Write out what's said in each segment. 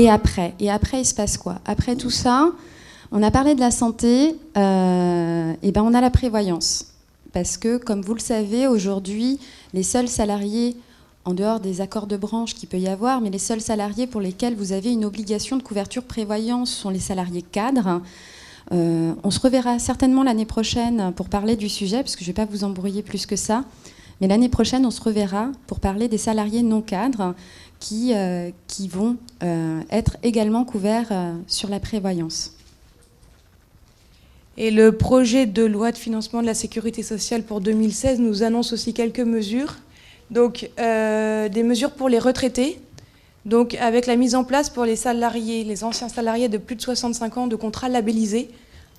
Et après, il se passe quoi? Après tout ça, on a parlé de la santé, et ben on a la prévoyance. Parce que, comme vous le savez, aujourd'hui, les seuls salariés, en dehors des accords de branche qu'il peut y avoir, mais les seuls salariés pour lesquels vous avez une obligation de couverture prévoyance sont les salariés cadres. On se reverra certainement l'année prochaine pour parler du sujet, parce que je ne vais pas vous embrouiller plus que ça. Mais l'année prochaine, on se reverra pour parler des salariés non cadres qui vont être également couverts sur la prévoyance. Et le projet de loi de financement de la sécurité sociale pour 2016 nous annonce aussi quelques mesures. Donc, des mesures pour les retraités, donc avec la mise en place pour les salariés, les anciens salariés de plus de 65 ans de contrats labellisés,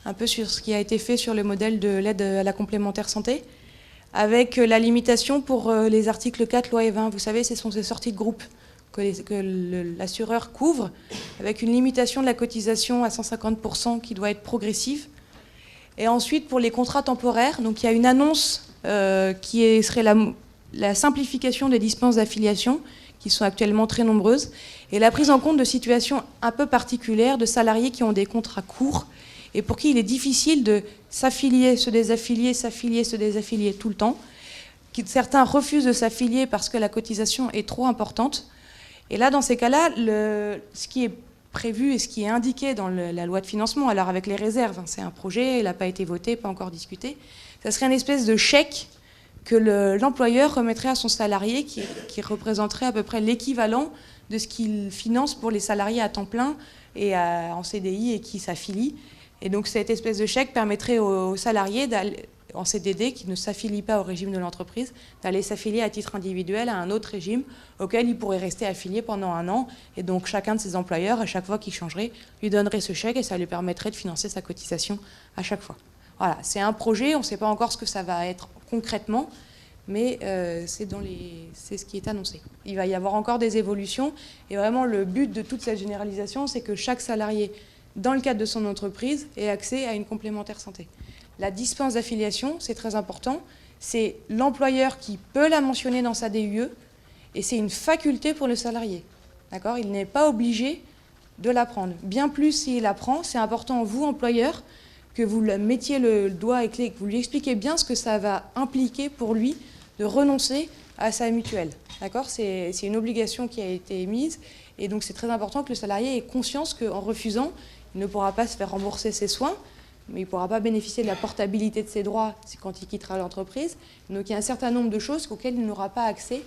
un peu sur ce qui a été fait sur le modèle de l'aide à la complémentaire santé, avec la limitation pour les articles 4, loi E20. Vous savez, ce sont ces sorties de groupe que l'assureur couvre, avec une limitation de la cotisation à 150% qui doit être progressive. Et ensuite, pour les contrats temporaires, donc il y a une annonce qui serait la simplification des dispenses d'affiliation, qui sont actuellement très nombreuses, et la prise en compte de situations un peu particulières de salariés qui ont des contrats courts et pour qui il est difficile de s'affilier, se désaffilier, s'affilier, se désaffilier tout le temps. Certains refusent de s'affilier parce que la cotisation est trop importante. Et là, dans ces cas-là, ce qui est prévu et ce qui est indiqué dans la loi de financement, alors avec les réserves, hein, c'est un projet, il n'a pas été voté, pas encore discuté, ça serait une espèce de chèque que l'employeur remettrait à son salarié qui représenterait à peu près l'équivalent de ce qu'il finance pour les salariés à temps plein et en CDI et qui s'affilient. Et donc cette espèce de chèque permettrait aux salariés en CDD qui ne s'affilient pas au régime de l'entreprise d'aller s'affilier à titre individuel à un autre régime auquel ils pourraient rester affiliés pendant 1 an. Et donc chacun de ses employeurs, à chaque fois qu'il changerait, lui donnerait ce chèque et ça lui permettrait de financer sa cotisation à chaque fois. Voilà, c'est un projet, on ne sait pas encore ce que ça va être concrètement, mais c'est ce qui est annoncé. Il va y avoir encore des évolutions et vraiment le but de toute cette généralisation, c'est que chaque salarié, dans le cadre de son entreprise, ait accès à une complémentaire santé. La dispense d'affiliation, c'est très important, c'est l'employeur qui peut la mentionner dans sa DUE et c'est une faculté pour le salarié. D'accord ? Il n'est pas obligé de la prendre. Bien plus s'il la prend, c'est important, vous, employeur, que vous mettiez le doigt et clé, que vous lui expliquiez bien ce que ça va impliquer pour lui de renoncer à sa mutuelle. D'accord ? C'est une obligation qui a été émise et donc c'est très important que le salarié ait conscience qu'en refusant, il ne pourra pas se faire rembourser ses soins, mais il ne pourra pas bénéficier de la portabilité de ses droits quand il quittera l'entreprise. Donc il y a un certain nombre de choses auxquelles il n'aura pas accès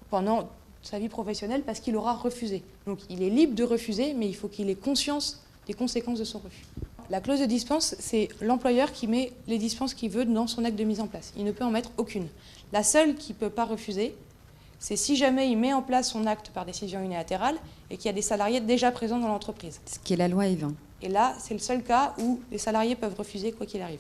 pendant sa vie professionnelle parce qu'il aura refusé. Donc il est libre de refuser, mais il faut qu'il ait conscience des conséquences de son refus. La clause de dispense, c'est l'employeur qui met les dispenses qu'il veut dans son acte de mise en place. Il ne peut en mettre aucune. La seule qui ne peut pas refuser, c'est si jamais il met en place son acte par décision unilatérale et qu'il y a des salariés déjà présents dans l'entreprise. Ce qui est la loi E20. Et là, c'est le seul cas où les salariés peuvent refuser quoi qu'il arrive.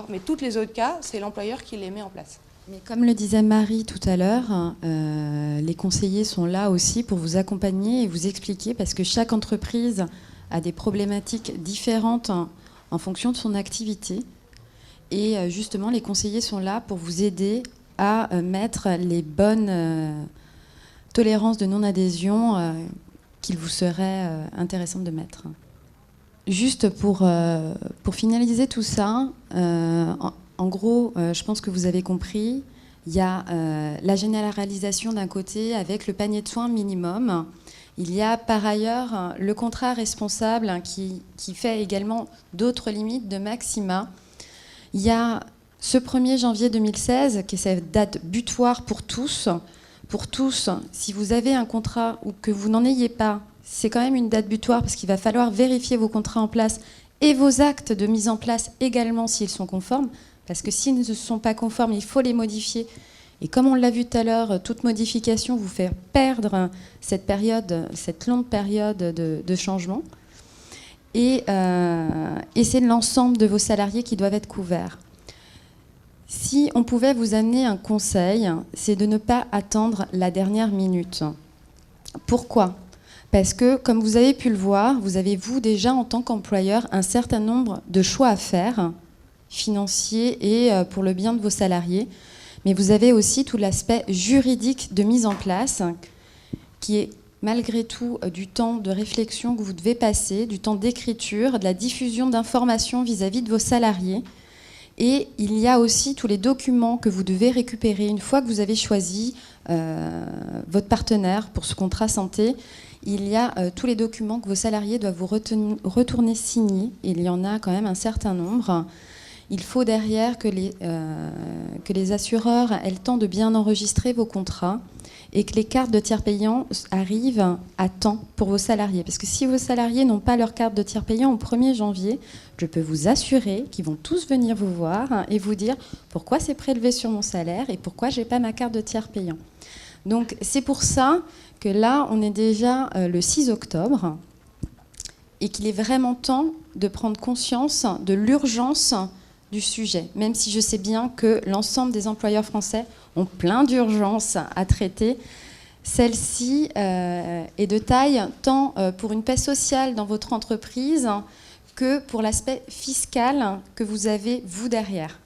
Mais tous les autres cas, c'est l'employeur qui les met en place. Mais comme le disait Marie tout à l'heure, les conseillers sont là aussi pour vous accompagner et vous expliquer, parce que chaque entreprise a des problématiques différentes en fonction de son activité. Et justement, les conseillers sont là pour vous aider à mettre les bonnes tolérances de non-adhésion qu'il vous serait intéressant de mettre. Juste pour finaliser tout ça, en gros, je pense que vous avez compris, il y a la généralisation d'un côté avec le panier de soins minimum. Il y a par ailleurs le contrat responsable qui fait également d'autres limites de maxima. Il y a ce 1er janvier 2016, qui est cette date butoir pour tous. Pour tous, si vous avez un contrat ou que vous n'en ayez pas, c'est quand même une date butoir parce qu'il va falloir vérifier vos contrats en place et vos actes de mise en place également s'ils sont conformes. Parce que s'ils ne sont pas conformes, il faut les modifier. Et comme on l'a vu tout à l'heure, toute modification vous fait perdre cette longue période de changement. Et c'est l'ensemble de vos salariés qui doivent être couverts. Si on pouvait vous amener un conseil, c'est de ne pas attendre la dernière minute. Pourquoi ? Parce que, comme vous avez pu le voir, vous avez, vous, déjà, en tant qu'employeur, un certain nombre de choix à faire, financiers et pour le bien de vos salariés. Mais vous avez aussi tout l'aspect juridique de mise en place qui est malgré tout du temps de réflexion que vous devez passer, du temps d'écriture, de la diffusion d'informations vis-à-vis de vos salariés. Et il y a aussi tous les documents que vous devez récupérer une fois que vous avez choisi votre partenaire pour ce contrat santé. Il y a tous les documents que vos salariés doivent vous retourner signés. Il y en a quand même un certain nombre. Il faut derrière que les assureurs aient le temps de bien enregistrer vos contrats et que les cartes de tiers payants arrivent à temps pour vos salariés. Parce que si vos salariés n'ont pas leur carte de tiers payant au 1er janvier, je peux vous assurer qu'ils vont tous venir vous voir et vous dire pourquoi c'est prélevé sur mon salaire et pourquoi je n'ai pas ma carte de tiers payant. Donc c'est pour ça que là, on est déjà le 6 octobre et qu'il est vraiment temps de prendre conscience de l'urgence du sujet, même si je sais bien que l'ensemble des employeurs français ont plein d'urgences à traiter. Celle-ci est de taille tant pour une paix sociale dans votre entreprise que pour l'aspect fiscal que vous avez, vous, derrière.